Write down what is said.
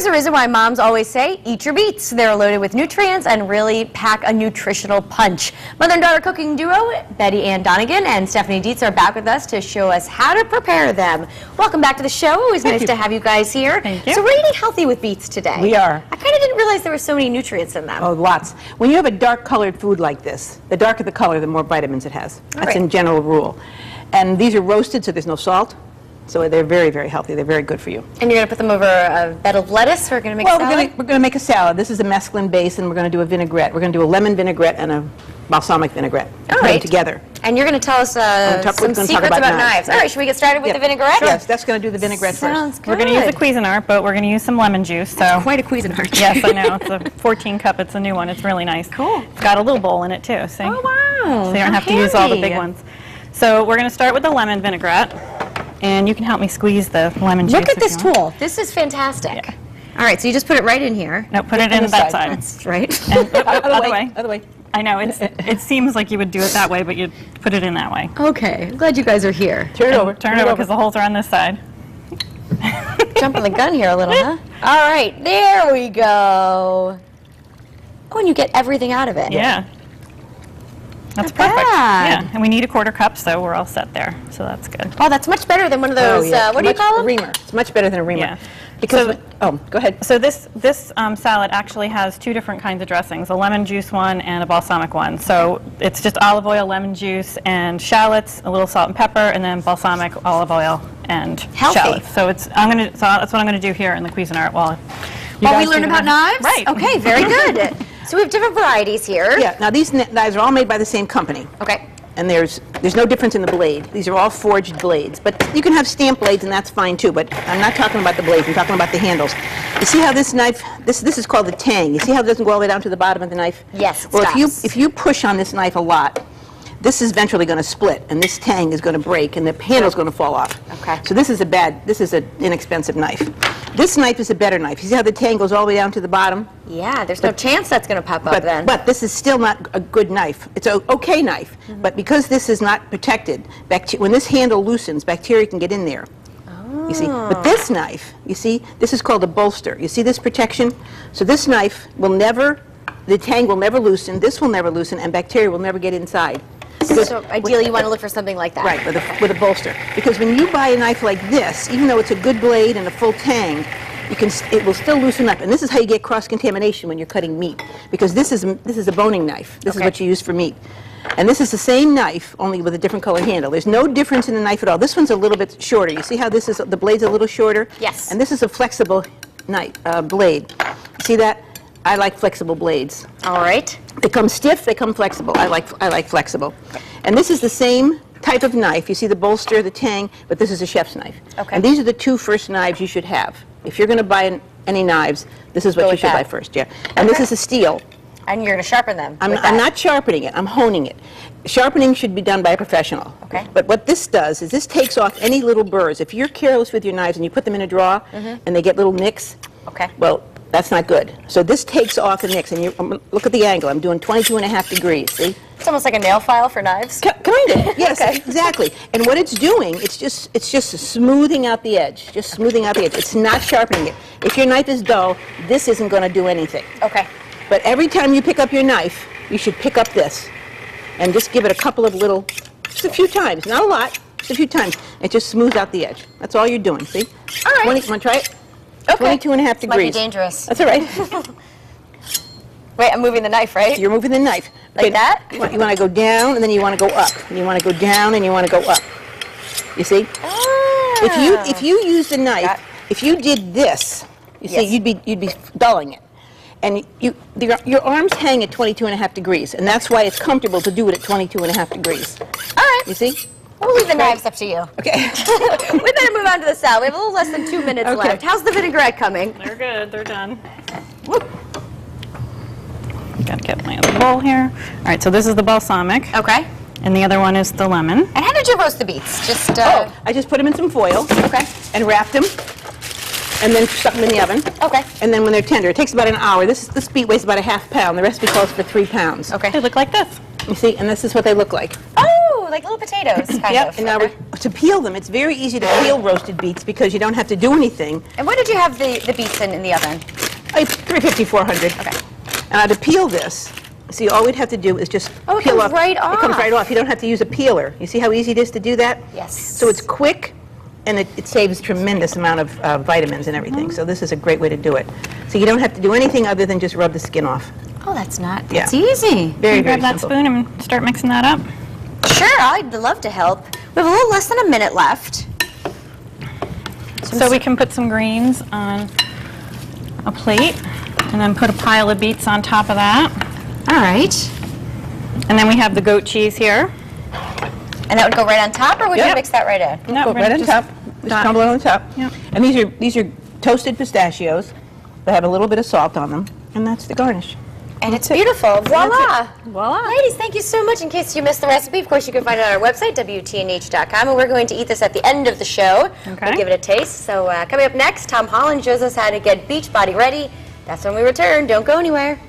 There's a reason why moms always say, eat your beets. They're loaded with nutrients and really pack a nutritional punch. Mother and daughter cooking duo, Betty Ann Donegan and Stephanie Dietz are back with us to show us how to prepare them. Welcome back to the show. Always nice to have you guys here. Thank you. So we're eating healthy with beets today. We are. I kind of didn't realize there were so many nutrients in them. Oh, lots. When you have a dark colored food like this, the darker the color, the more vitamins it has. That's in general rule. And these are roasted, so there's no salt. So they're very, very healthy. They're very good for you. And you're going to put them over a bed of lettuce? We're going to make a salad? We're going to make a salad. This is a mesclun base, and we're going to do a vinaigrette. We're going to do a lemon vinaigrette and a balsamic vinaigrette. All Put right. them together. And you're going to tell us some secrets about knives. All right, should we get started with the vinaigrette? Sure. Yes, that's going to do the vinaigrette Sounds first. good. We're going to use a Cuisinart, but we're going to use some lemon juice. So quite a Cuisinart. Yes, I know. It's a 14 cup. It's a new one. It's really nice. Cool. It's got a little bowl in it too. See? Oh, wow. So you don't have to use all the big ones. So we're going to start with the lemon vinaigrette. And you can help me squeeze the lemon juice. Look at this tool. This is fantastic. Yeah. All right, so you just put it right in here. No, put it in that side. That's right. And, other way. Other way. I know, it seems like you would do it that way, but you put it in that way. Okay, I'm glad you guys are here. Turn it over. Turn it over because the holes are on this side. Jumping the gun here a little, huh? All right, there we go. Oh, and you get everything out of it. Yeah. That's Not perfect. bad. Yeah, and we need a quarter cup, so we're all set there. So that's good. Oh, that's much better than one of those, what do you call them? A reamer. It's much better than a reamer. Yeah. Because, go ahead. So this salad actually has two different kinds of dressings, a lemon juice one and a balsamic one. So it's just olive oil, lemon juice, and shallots, a little salt and pepper, and then balsamic, olive oil, and shallots. So that's what I'm going to do here in the Cuisinart while we learn about knives? Right. Okay, very good. So we have different varieties here. Yeah, now these knives are all made by the same company. Okay. And there's no difference in the blade. These are all forged blades. But you can have stamp blades, and that's fine too. But I'm not talking about the blades. I'm talking about the handles. You see how this knife, this is called the tang. You see how it doesn't go all the way down to the bottom of the knife? Yes, it Well, stops. if you push on this knife a lot, this is eventually going to split, and this tang is going to break, and the handle's going to fall off. Okay. So this is an inexpensive knife. This knife is a better knife. You see how the tang goes all the way down to the bottom? Yeah, there's no chance that's going to pop up then. But this is still not a good knife. It's an okay knife, but because this is not protected, when this handle loosens, bacteria can get in there. You see, but this knife, you see, this is called a bolster. You see this protection? So this knife will never, the tang will never loosen, this will never loosen, and bacteria will never get inside. So ideally you want to look for something like that. Right, with a bolster. Because when you buy a knife like this, even though it's a good blade and a full tang, it will still loosen up. And this is how you get cross-contamination when you're cutting meat. Because this is a boning knife. This is what you use for meat. And this is the same knife, only with a different color handle. There's no difference in the knife at all. This one's a little bit shorter. You see how the blade's a little shorter? Yes. And this is a flexible blade. See that? I like flexible blades. All right. They come stiff, they come flexible. I like flexible. And this is the same type of knife. You see the bolster, the tang, but this is a chef's knife. Okay. And these are the two first knives you should have. If you're going to buy any knives, this is what you should buy first. Yeah. And this is a steel. And you're going to sharpen them. I'm not sharpening it. I'm honing it. Sharpening should be done by a professional. Okay. But what this does is this takes off any little burrs. If you're careless with your knives and you put them in a drawer and they get little nicks, well, that's not good. So this takes off the nicks, and look at the angle. I'm doing 22.5 degrees, see? It's almost like a nail file for knives. Kind of, yes, exactly. And what it's doing, it's just smoothing out the edge, just smoothing out the edge. It's not sharpening it. If your knife is dull, this isn't going to do anything. Okay. But every time you pick up your knife, you should pick up this, and just give it a couple of little, just a few times, not a lot, just a few times. It just smooths out the edge. That's all you're doing, see? All right. Want to try it? Okay. 22.5 degrees. Might be dangerous. That's all right. Wait, I'm moving the knife, right? You're moving the knife. Like that? You want to go down, and then you want to go up. And you want to go down, and you want to go up. You see? Ah. If you used a knife, if you did this, you see, you'd be dulling it. And your arms hang at 22.5 degrees, and that's why it's comfortable to do it at 22.5 degrees. All right. You see? We'll leave the knives up to you. Okay. We better move on to the salad. We have a little less than 2 minutes left. How's the vinaigrette coming? They're good. They're done. Gotta get my other bowl here. All right, so this is the balsamic. Okay. And the other one is the lemon. And how did you roast the beets? Just I just put them in some foil. Okay. And wrapped them. And then stuck them in the oven. Okay. And then when they're tender, it takes about an hour. This beet weighs about a ½ pound. The recipe calls for 3 pounds. Okay. They look like this. You see, and this is what they look like. Oh, like little potatoes, kind Yep. of. And now Okay. to peel them, it's very easy to peel roasted beets because you don't have to do anything. And what did you have the beets in the oven? It's 350, 400. Okay. And now to peel this, see, all we'd have to do is just Oh, it peel comes off. right It comes off. right off. You don't have to use a peeler. You see how easy it is to do that? Yes. So it's quick, and it saves tremendous amount of vitamins and everything. So this is a great way to do it. So you don't have to do anything other than just rub the skin off. Oh, that's not. Yeah. That's easy. Very, Grab very that simple. spoon and start mixing that up. Sure, I'd love to help. We have a little less than a minute left. So we can put some greens on a plate and then put a pile of beets on top of that. All right. And then we have the goat cheese here. And that would go right on top, or would you Yep. mix that right in? No, Go we're right on just top. Just dot- crumble it on top. Yep. And these are toasted pistachios. They have a little bit of salt on them, and that's the garnish. And it's beautiful. Voila. Voila. Ladies, thank you so much. In case you missed the recipe, of course, you can find it on our website, WTNH.com. And we're going to eat this at the end of the show. Okay. We'll give it a taste. So coming up next, Tom Holland shows us how to get Beachbody ready. That's when we return. Don't go anywhere.